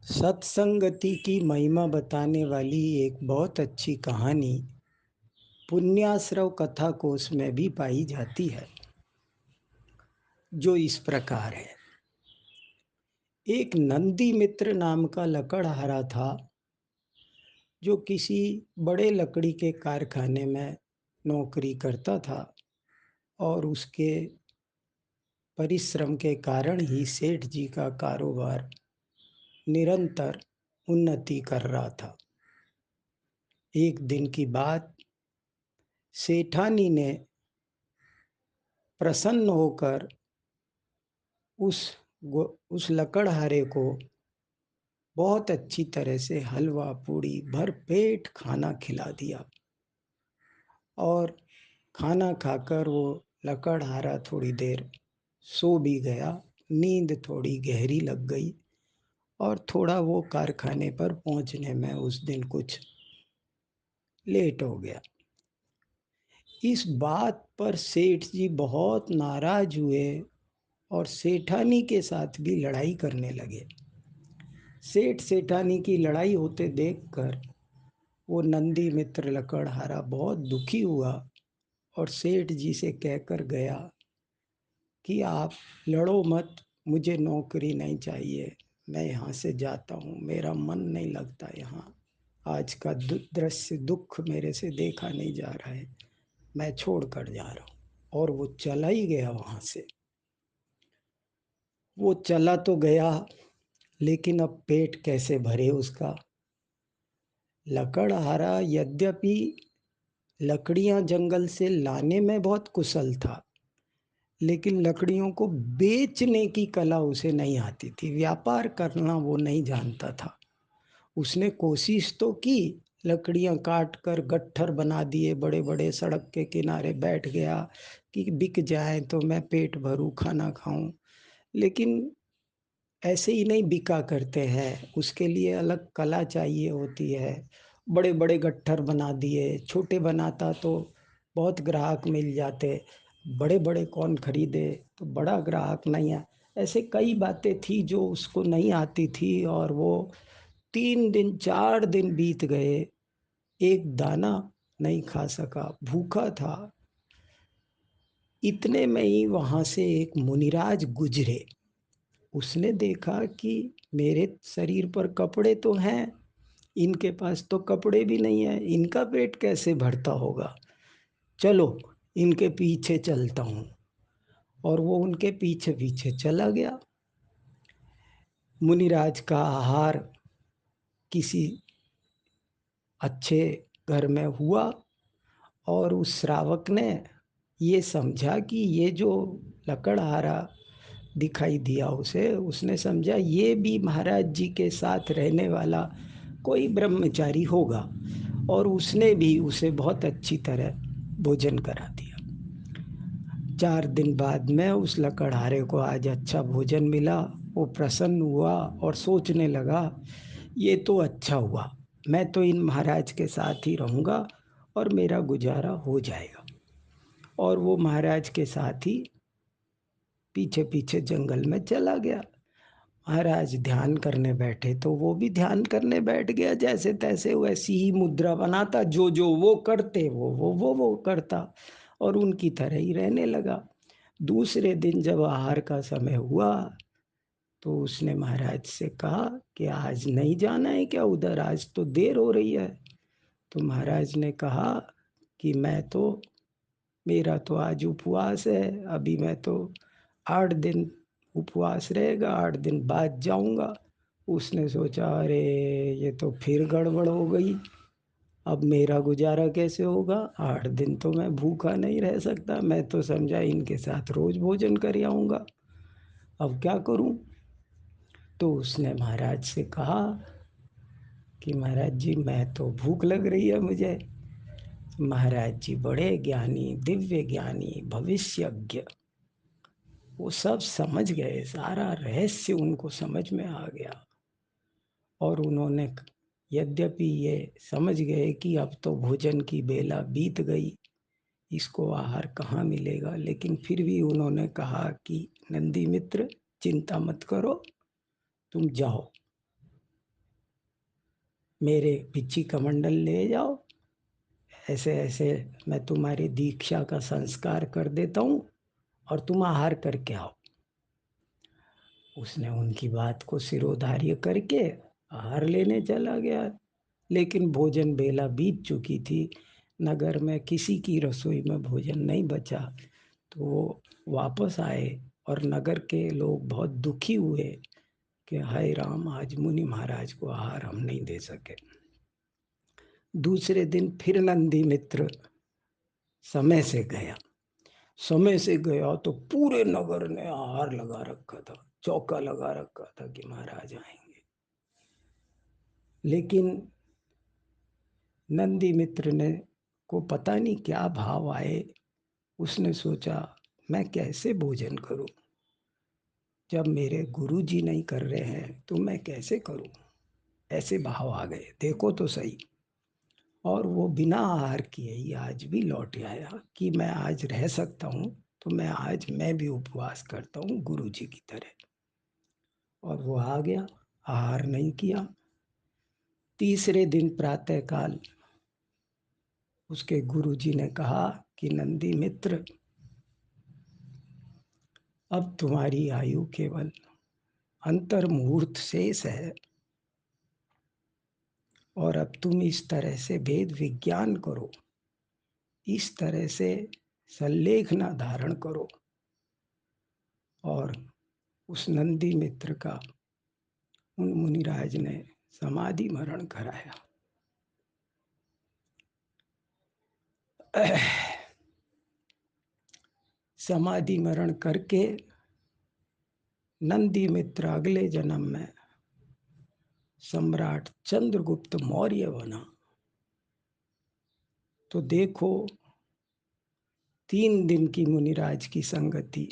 सत्संगति की महिमा बताने वाली एक बहुत अच्छी कहानी पुण्याश्रव कथा कोश में भी पाई जाती है, जो इस प्रकार है। एक नंदी मित्र नाम का लकड़हारा था, जो किसी बड़े लकड़ी के कारखाने में नौकरी करता था और उसके परिश्रम के कारण ही सेठ जी का कारोबार निरंतर उन्नति कर रहा था। एक दिन की बात, सेठानी ने प्रसन्न होकर उस उस लकड़हारे को बहुत अच्छी तरह से हलवा पूड़ी भर पेट खाना खिला दिया और खाना खाकर वो लकड़हारा थोड़ी देर सो भी गया। नींद थोड़ी गहरी लग गई और थोड़ा वो कारखाने पर पहुंचने में उस दिन कुछ लेट हो गया। इस बात पर सेठ जी बहुत नाराज हुए और सेठानी के साथ भी लड़ाई करने लगे। सेठ सेठानी की लड़ाई होते देखकर वो नंदी मित्र लकड़हारा बहुत दुखी हुआ और सेठ जी से कहकर गया कि आप लड़ो मत, मुझे नौकरी नहीं चाहिए, मैं यहाँ से जाता हूँ, मेरा मन नहीं लगता यहाँ। आज का दृश्य दुख मेरे से देखा नहीं जा रहा है, मैं छोड़ कर जा रहा हूँ। और वो चला ही गया वहाँ से। वो चला तो गया, लेकिन अब पेट कैसे भरे उसका। लकड़हारा यद्यपि लकड़ियां जंगल से लाने में बहुत कुशल था, लेकिन लकड़ियों को बेचने की कला उसे नहीं आती थी। व्यापार करना वो नहीं जानता था। उसने कोशिश तो की, लकड़ियां काट कर गट्ठर बना दिए, बड़े बड़े सड़क के किनारे बैठ गया कि बिक जाए तो मैं पेट भरूं, खाना खाऊं। लेकिन ऐसे ही नहीं बिका करते हैं, उसके लिए अलग कला चाहिए होती है। बड़े बड़े गट्ठर बना दिए, छोटे बनाता तो बहुत ग्राहक मिल जाते, बड़े बड़े कौन खरीदे, तो बड़ा ग्राहक नहीं है। ऐसे कई बातें थी जो उसको नहीं आती थी और वो 3 दिन 4 दिन बीत गए, एक दाना नहीं खा सका, भूखा था। इतने में ही वहां से एक मुनिराज गुजरे। उसने देखा कि मेरे शरीर पर कपड़े तो हैं, इनके पास तो कपड़े भी नहीं है, इनका पेट कैसे भरता होगा। चलो, इनके पीछे चलता हूँ। और वो उनके पीछे पीछे चला गया। मुनिराज का आहार किसी अच्छे घर में हुआ और उस श्रावक ने ये समझा कि ये जो लकड़हारा दिखाई दिया उसे, उसने समझा ये भी महाराज जी के साथ रहने वाला कोई ब्रह्मचारी होगा, और उसने भी उसे बहुत अच्छी तरह भोजन करा दिया। 4 दिन बाद में उस लकड़हारे को आज अच्छा भोजन मिला। वो प्रसन्न हुआ और सोचने लगा, ये तो अच्छा हुआ, मैं तो इन महाराज के साथ ही रहूँगा और मेरा गुजारा हो जाएगा। और वो महाराज के साथ ही पीछे पीछे जंगल में चला गया। महाराज ध्यान करने बैठे तो वो भी ध्यान करने बैठ गया, जैसे तैसे वैसी ही मुद्रा बनाता, जो जो वो करते वो करता और उनकी तरह ही रहने लगा। दूसरे दिन जब आहार का समय हुआ तो उसने महाराज से कहा कि आज नहीं जाना है क्या उधर, आज तो देर हो रही है। तो महाराज ने कहा कि मेरा तो आज उपवास है, अभी मैं तो 8 दिन उपवास रहेगा, 8 दिन बाद जाऊंगा। उसने सोचा, अरे ये तो फिर गड़बड़ हो गई, अब मेरा गुजारा कैसे होगा, 8 दिन तो मैं भूखा नहीं रह सकता, मैं तो समझा इनके साथ रोज भोजन कर आऊंगा, अब क्या करूं। तो उसने महाराज से कहा कि महाराज जी, मैं तो भूख लग रही है मुझे। महाराज जी बड़े ज्ञानी, दिव्य ज्ञानी, भविष्यज्ञ, वो सब समझ गए, सारा रहस्य उनको समझ में आ गया। और उन्होंने, यद्यपि ये समझ गए कि अब तो भोजन की बेला बीत गई, इसको आहार कहाँ मिलेगा, लेकिन फिर भी उन्होंने कहा कि नंदी मित्र, चिंता मत करो, तुम जाओ। मेरे पिच्ची कमंडल ले जाओ, ऐसे ऐसे मैं तुम्हारी दीक्षा का संस्कार कर देता हूँ और तुम आहार करके आओ। उसने उनकी बात को सिरोधार्य करके आहार लेने चला गया, लेकिन भोजन बेला बीत चुकी थी। नगर में किसी की रसोई में भोजन नहीं बचा, तो वो वापस आए और नगर के लोग बहुत दुखी हुए कि हाय राम, आज मुनि महाराज को आहार हम नहीं दे सके। दूसरे दिन फिर नंदी मित्र समय से गया। समय से गया तो पूरे नगर ने आहार लगा रखा था, चौका लगा रखा था कि महाराज आएंगे। लेकिन नंदी मित्र ने को पता नहीं क्या भाव आए, उसने सोचा मैं कैसे भोजन करूं, जब मेरे गुरु जी नहीं कर रहे हैं तो मैं कैसे करूं। ऐसे भाव आ गए, देखो तो सही। और वो बिना आहार किए ही आज भी लौट आया कि मैं आज रह सकता हूँ, तो मैं भी उपवास करता हूँ गुरु जी की तरह। और वो आ गया, आहार नहीं किया। तीसरे दिन प्रातःकाल उसके गुरु जी ने कहा कि नंदी मित्र, अब तुम्हारी आयु केवल अंतर मुहूर्त शेष है, और अब तुम इस तरह से वेद विज्ञान करो, इस तरह से सल्लेखना धारण करो। और उस नंदी मित्र का उन मुनिराज ने समाधि मरण कराया। समाधि मरण करके नंदी मित्र अगले जन्म में सम्राट चंद्रगुप्त मौर्य बना। तो देखो, 3 दिन की मुनिराज की संगति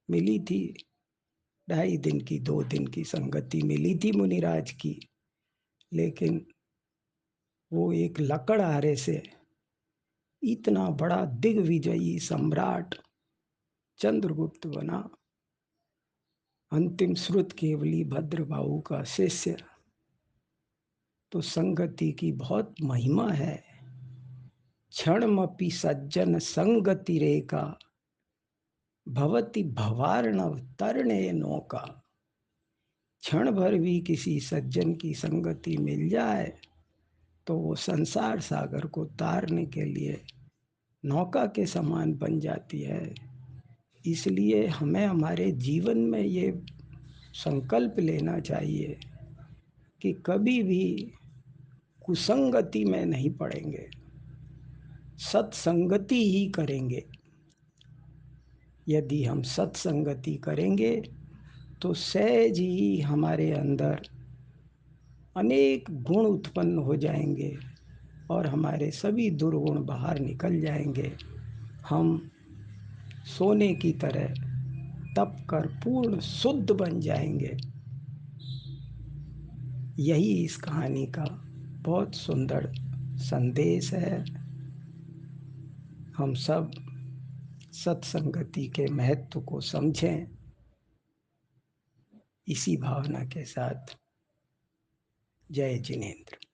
मिली थी, 2.5 दिन की, 2 दिन की संगति मिली थी मुनिराज की, लेकिन वो एक लकड़हारे से इतना बड़ा दिग्विजयी सम्राट चंद्रगुप्त बना। अंतिम श्रुत केवली भद्रबाहु का शिष्य। तो संगति की बहुत महिमा है। क्षणमपि सज्जन संगति रेखा भवति भवार्णव तरणे नौका। क्षण भर भी किसी सज्जन की संगति मिल जाए तो वो संसार सागर को तारने के लिए नौका के समान बन जाती है। इसलिए हमें हमारे जीवन में ये संकल्प लेना चाहिए कि कभी भी कुसंगति में नहीं पड़ेंगे, सत्संगति ही करेंगे। यदि हम सत्संगति करेंगे तो सहज ही हमारे अंदर अनेक गुण उत्पन्न हो जाएंगे और हमारे सभी दुर्गुण बाहर निकल जाएंगे। हम सोने की तरह तप कर पूर्ण शुद्ध बन जाएंगे। यही इस कहानी का बहुत सुंदर संदेश है। हम सब सत्संगति के महत्व को समझें। इसी भावना के साथ जय जिनेन्द्र।